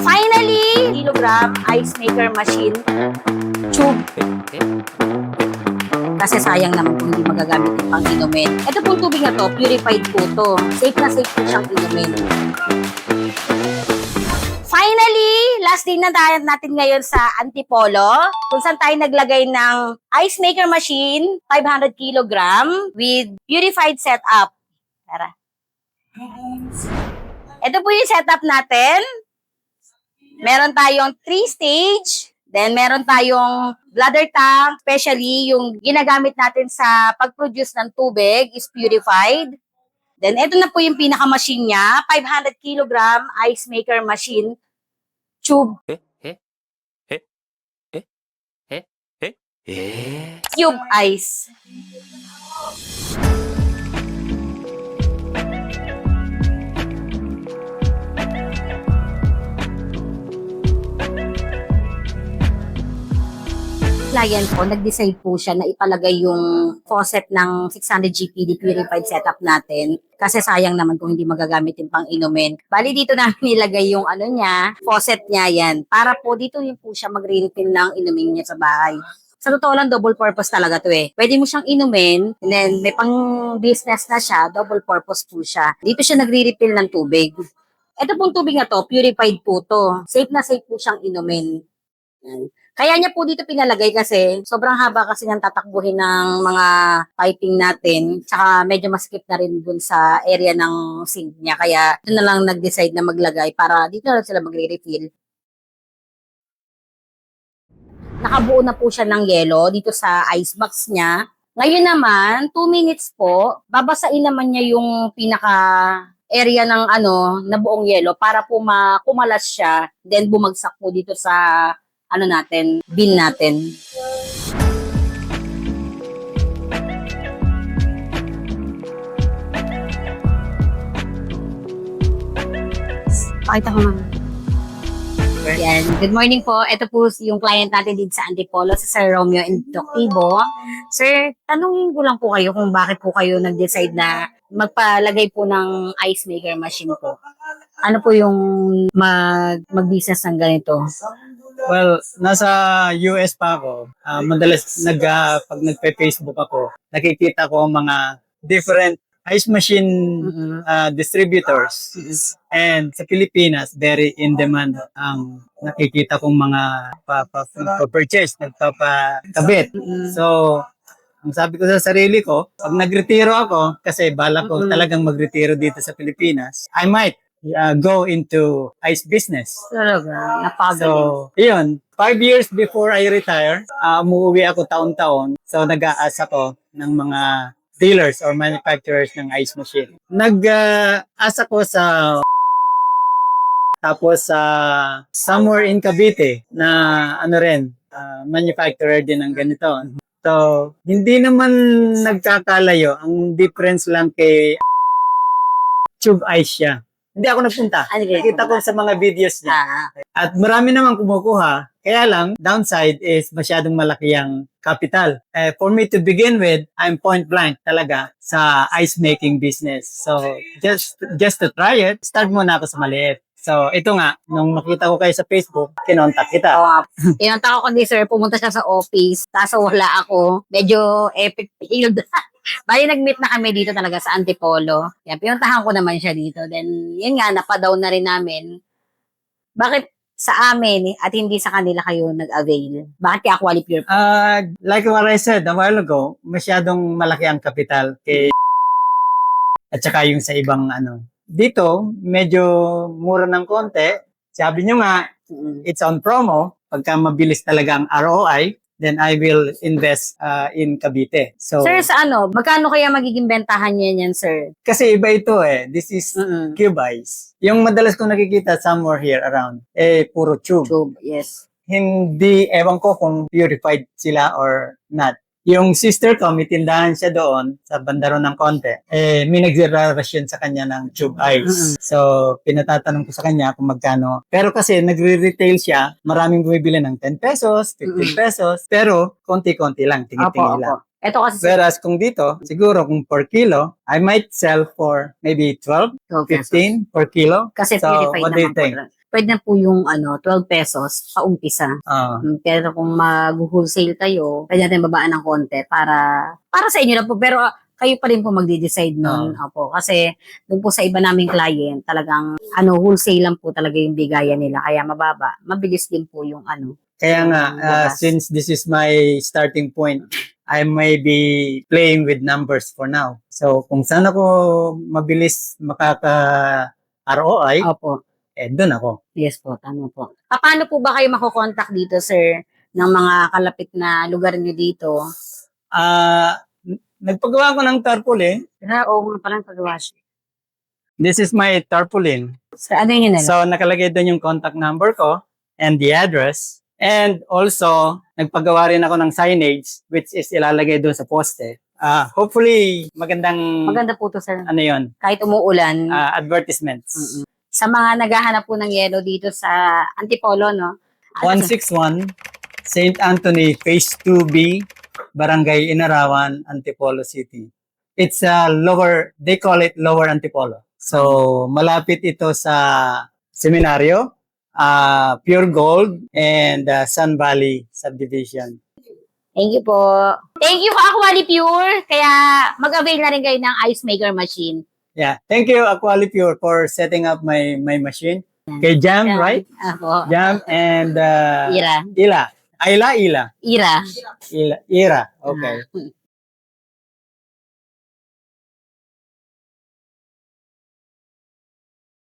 Finally, kilogram ice maker machine tube. Kasi sayang naman kung hindi magagamit yung pang inumin. Ito pong tubig na to, purified po to. Safe na safe po siyang inumin. Finally, last day na tayo natin ngayon sa Antipolo, kung saan tayo naglagay ng ice maker machine, 500 kilogram with purified setup. Tara. Ito po yung setup natin. Meron tayong 3-stage. Then, meron tayong bladder tank, especially yung ginagamit natin sa pag-produce ng tubig is purified. Then, ito na po yung pinaka-machine niya, 500 kilogram ice maker machine tube. Cube ice. Client po, nag-decide po siya na ipalagay yung faucet ng 600 GPD purified setup natin. Kasi sayang naman kung hindi magagamit yung pang-inumin. Bali dito namin nilagay yung ano niya, faucet niya yan. Para po dito yung po siya magre-refill ng inumin niya sa bahay. Sa totoo lang, double purpose talaga to eh. Pwede mo siyang inumin, and then may pang-business na siya, double purpose po siya. Dito siya nagre-refill ng tubig. Ito pong tubig na to, purified po to. Safe na safe po siyang inumin. Yan. Kaya niya po dito pinalagay kasi sobrang haba kasi niyang tatakbuhin ng mga piping natin. Tsaka medyo maskip na rin dun sa area ng sink niya. Kaya doon na lang nag-decide na maglagay para dito na lang sila magre-refill. Nakabuo na po siya ng yelo dito sa ice box niya. Ngayon naman, 2 minutes po, babasain naman niya yung pinaka area ng na buong yelo para po kumalas siya. Then bumagsak po dito sa natin, bin natin. Pakita ko ma'am. Yan. Good morning po. Ito po yung client natin dito sa Antipolo, si Sir Romeo Indoctivo. Sir, tanungin ko lang po kayo kung bakit po kayo nag-decide na magpalagay po ng ice maker machine po. Ano po yung mag-business ng ganito? Well, nasa US pa ako. Madalas pag nagpe-Facebook ako, nakikita ko ang mga different ice machine distributors. And sa Pilipinas, very in demand ang nakikita kong mga purchase, nagpapakabit. So, ang sabi ko sa sarili ko, pag nagretiro ako, kasi balak ko talagang magretiro dito sa Pilipinas, I might go into ice business. Talaga, napagaling. So, yun. 5 years before I retire, umuwi ako taon-taon. So, nag-aas ako ng mga dealers or manufacturers ng ice machine. Nag-aas ako sa tapos somewhere in Cavite na manufacturer din ng ganito. So, hindi naman nagkakalayo. Ang difference lang kay tube ice siya. Hindi ako nagpunta. Nakita ko sa mga videos niya. At marami naman kumukuha. Kaya lang, downside is masyadong malaki ang capital. For me to begin with, I'm point blank talaga sa ice making business. So, just to try it, start muna ako sa maliit. So, ito nga, nung makita ko kayo sa Facebook, kinontak kita. Kinontak ako ni sir, pumunta siya sa office, kaso wala ako. Medyo epic field. Bali, nag-meet na kami dito talaga sa Antipolo. Kaya pinuntahan ko naman siya dito. Then, yun nga, napadown na rin namin. Bakit sa amin at hindi sa kanila kayo nag-avail? Bakit kaya Quali Pure? Like what I said a while ago, masyadong malaki ang kapital kay at saka yung sa ibang Dito, medyo mura ng konti. Sabi nyo nga, it's on promo. Pagka mabilis talaga ang ROI, then I will invest in Cavite. So, Sir, sa magkano kaya magiging bentahan niya yan, sir? kasi iba ito eh. This is cube ice. Yung madalas kong nakikita somewhere here around, puro tube. Tube, yes. Hindi, ewan ko kung purified sila or not. Yung sister ko, may tindahan siya doon sa bandaro ng konti. May nagre-ration sa kanya ng tube ice. So, pinatatanong ko sa kanya kung magkano. Pero kasi nagre-retail siya, maraming bumibili ng 10 pesos, 15 pesos. Pero, konti-konti lang, tingi-tingi lang. Ito kasi, Whereas kung dito, siguro kung per kilo, I might sell for maybe 12, 15 per kilo. kasi So, purified what do you naman po. think? pwede na po yung 12 pesos pa umpisa. Ah, Pero kung mag-wholesale kayo, pwede natin babaan ng konti para sa inyo na po. Pero kayo pa rin po magde-decide nun. Opo. Kasi doon po sa iba naming client, talagang wholesale lang po talaga yung bigayan nila. Kaya mababa. Mabilis din po yung kaya nga, labas. since this is my starting point, I may be playing with numbers for now. So, kung saan ako mabilis makaka-ROI, Opo. doon ako. Yes po, tama po. Paano po ba kayo makokontak dito, sir, ng mga kalapit na lugar niyo dito? Nagpagawa ko ng tarpaulin. Oo, nga palang pagawa siya. This is my tarpaulin. Sir, ano yun na? So, nakalagay doon yung contact number ko and the address. And also, nagpagawa rin ako ng signage which is ilalagay doon sa poste. Hopefully, Maganda po to, sir. ano yun, Kahit umuulan. advertisements. Sa mga naghahanap po ng yelo dito sa Antipolo, no? 161 St. Anthony, Phase 2B, Barangay Inarawan, Antipolo City. It's they call it Lower Antipolo. So, malapit ito sa seminaryo, Pure Gold, and Sun Valley Subdivision. Thank you po. Thank you, Aquali Pure. Kaya mag-avail na rin kayo ng ice maker machine. Yeah, thank you, Aqualipure, for setting up my machine. Kay Jam, right? Apo. Jam and Ira. Ila. Ila. Ira. Ira. Okay.